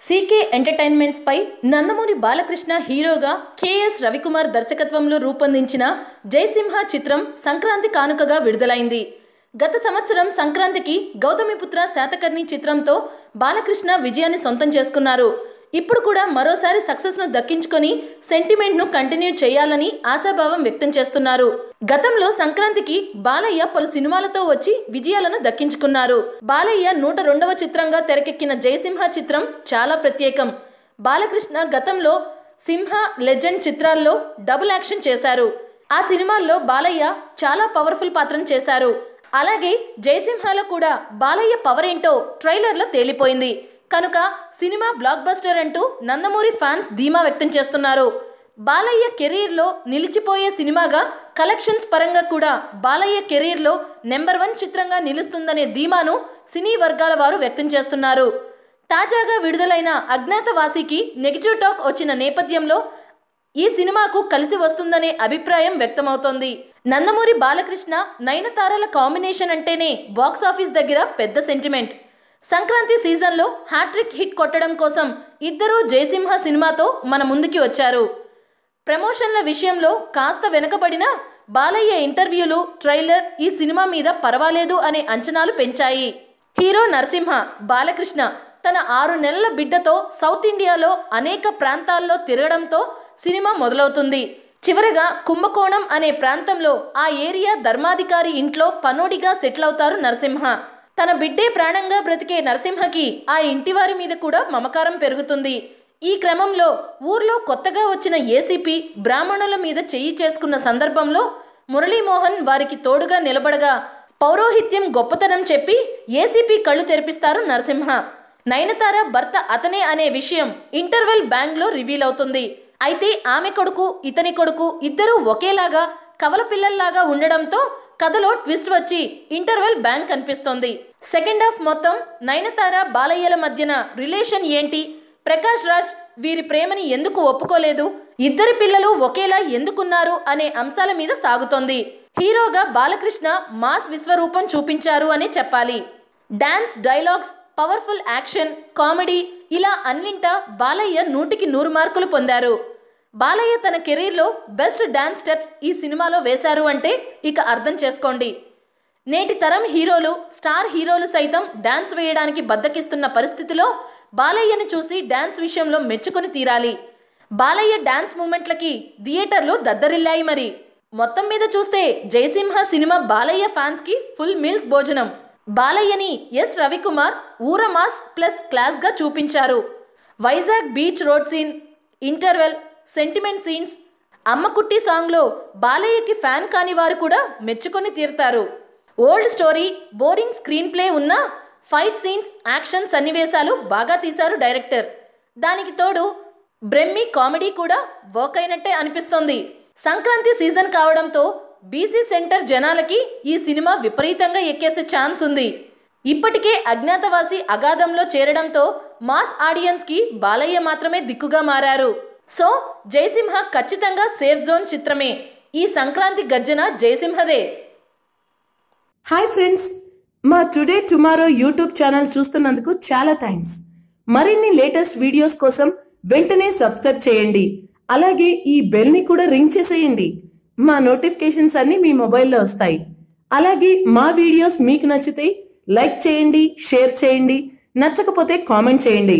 CK entertainments పై నందమూరి బాలకృష్ణ హీరోగా K S Ravikumar దర్శకత్వంలో రూపొందించిన జయసింహ చిత్రం సంక్రాంతి కానుకగా విడుదలైంది. గత సంవత్సరం సంక్రాంతికి గౌతమిపుత్ర శాతకర్ణి చిత్రంతో బాలకృష్ణ విజయాన్ని సొంతం చేసుకున్నారు. ఇప్పుడు కూడా మరోసారి సక్సెస్ ను దక్కించుకొని సెంటిమెంట్ ను కంటిన్యూ చేయాలని ఆశాభావం వ్యక్తం చేస్తున్నారు. గతంలో సంక్రాంతికి బాలయ్య పలు సినిమాలతో వచ్చి విజయాలను దక్కించుకున్నారు. బాలయ్య 102వ చిత్రంగా తెరకెక్కిన జయసింహ చిత్రం చాలా ప్రత్యేకం. బాలకృష్ణ గతంలో సింహ, లెజెండ్ చిత్రాల్లో డబుల్ యాక్షన్ చేశారు. ఆ సినిమాల్లో బాలయ్య చాలా పవర్ఫుల్ పాత్రను చేశారు. అలాగే జయసింహలో కూడా బాలయ్య పవర్ ఏంటో ట్రైలర్లో తేలిపోయింది. కనుక సినిమా బ్లాక్ బస్టర్ అంటూ నందమూరి ఫ్యాన్స్ ధీమా వ్యక్తం చేస్తున్నారు. బాలయ్య కెరీర్లో నిలిచిపోయే సినిమాగా కలెక్షన్స్ పరంగా కూడా బాలయ్య కెరీర్లో నెంబర్ 1 చిత్రంగా నిలుస్తుందనే ధీమాను సినీ వర్గాల వారు వ్యక్తం చేస్తున్నారు. తాజాగా విడుదలైన అజ్ఞాతవాసికి నెగిటివ్ టాక్ వచ్చిన నేపథ్యంలో ఈ సినిమాకు కలిసి వస్తుందనే అభిప్రాయం వ్యక్తమవుతోంది. నందమూరి బాలకృష్ణ, నయనతారల కాంబినేషన్ అంటేనే బాక్సాఫీస్ దగ్గర పెద్ద సెంటిమెంట్. సంక్రాంతి సీజన్లో హ్యాట్రిక్ హిట్ కొట్టడం కోసం ఇద్దరూ జయసింహ సినిమాతో మన ముందుకి వచ్చారు. ప్రమోషన్ల విషయంలో కాస్త వెనుకబడిన బాలయ్య ఇంటర్వ్యూలు, ట్రైలర్ ఈ సినిమా మీద పర్వాలేదు అనే అంచనాలు పెంచాయి. హీరో నరసింహ బాలకృష్ణ తన 6 నెలల బిడ్డతో సౌత్ ఇండియాలో అనేక ప్రాంతాల్లో తిరగడంతో సినిమా మొదలవుతుంది. చివరగా కుంభకోణం అనే ప్రాంతంలో ఆ ఏరియా ధర్మాధికారి ఇంట్లో పనోడిగా సెటిల్ అవుతారు నరసింహ. తన బిడ్డే ప్రాణంగా బ్రతికే నరసింహకి ఆ ఇంటివారి మీద కూడా మమకారం పెరుగుతుంది. ఈ క్రమంలో ఊర్లో కొత్తగా వచ్చిన ఏసీపీ బ్రాహ్మణుల మీద చెయ్యి చేసుకున్న సందర్భంలో మురళీమోహన్ వారికి తోడుగా నిలబడగా పౌరోహిత్యం గొప్పతనం చెప్పి ఏసీపీ కళ్ళు తెరిపిస్తారు నరసింహ. నయనతార భర్త అతనే అనే విషయం ఇంటర్వెల్ బ్యాంగ్లో రివీల్ అవుతుంది. అయితే ఆమె కొడుకు, ఇతని కొడుకు ఇద్దరూ ఒకేలాగా కవల పిల్లల్లాగా ఉండడంతో కథలో ట్విస్ట్ వచ్చి ఇంటర్వెల్ బ్యాంక్ కనిపిస్తోంది. సెకండ్ హాఫ్ మొత్తం నయనతార, బాలయ్యల మధ్యన రిలేషన్ ఏంటి, ప్రకాష్ రాజ్ వీరి ప్రేమని ఎందుకు ఒప్పుకోలేదు, ఇద్దరి పిల్లలు ఒకేలా ఎందుకున్నారు అనే అంశాల మీద సాగుతోంది. హీరోగా బాలకృష్ణ మాస్ విశ్వరూపం చూపించారు అనే చెప్పాలి. Dance, dialogues, powerful action, comedy ఇలా అన్నింటా బాలయ్య 100కి 100 మార్కులు పొందారు. బాలయ్య తన కెరీర్లో బెస్ట్ డాన్స్ స్టెప్స్ ఈ సినిమాలో వేశారు అంటే ఇక అర్థం చేసుకోండి. నేటి తరం హీరోలు, స్టార్ హీరోలు సైతం డాన్స్ వేయడానికి బద్దకిస్తున్న పరిస్థితిలో బాలయ్యను చూసి డాన్స్ విషయంలో మెచ్చుకొని తీరాలి. బాలయ్య డాన్స్ మూమెంట్లకి థియేటర్లు దద్దరిల్లాయి. మరి మొత్తం మీద చూస్తే జయసింహ సినిమా బాలయ్య ఫ్యాన్స్కి ఫుల్ మీల్స్ భోజనం. బాలయ్యని ఎస్ రవికుమార్ ఊరమాస్ ప్లస్ క్లాస్గా చూపించారు. Vizag beach road scene, interval, sentiment scenes, అమ్మకుట్టి సాంగ్లో బాలయ్యకి ఫ్యాన్ కాని వారు కూడా మెచ్చుకొని తీరుతారు. Old story, boring screenplay ఉన్న ఫైట్ సీన్స్, యాక్షన్ సన్నివేశాలు బాగా తీశారు డైరెక్టర్. దానికి తోడు బ్రెమ్మీ కామెడీ కూడా వర్క్ అయినట్టే అనిపిస్తోంది. సంక్రాంతి సీజన్ కావడంతో బీసీ సెంటర్ జనాలకి ఈ సినిమా విపరీతంగా ఎక్కేసే ఛాన్స్ ఉంది. ఇప్పటికే అజ్ఞాతవాసి అగాధంలో చేరడంతో మాస్ ఆడియన్స్కి బాలయ్య మాత్రమే దిక్కుగా మారారు. సో జయసింహ ఖచ్చితంగా సేఫ్ జోన్ చిత్రమే. ఈ సంక్రాంతి గర్జన జయసింహదే. హాయ్ ఫ్రెండ్స్, మా టుడే టుమారో యూట్యూబ్ ఛానల్ చూస్తున్నందుకు చాలా థ్యాంక్స్. మరిన్ని లేటెస్ట్ వీడియోస్ కోసం వెంటనే సబ్స్క్రైబ్ చేయండి. అలాగే ఈ బెల్ ని కూడా రింగ్ చేసేయండి. మా నోటిఫికేషన్స్ అన్ని మీ మొబైల్లో వస్తాయి. అలాగే మా వీడియోస్ మీకు నచ్చితే లైక్ చేయండి, షేర్ చేయండి, నచ్చకపోతే కామెంట్ చేయండి.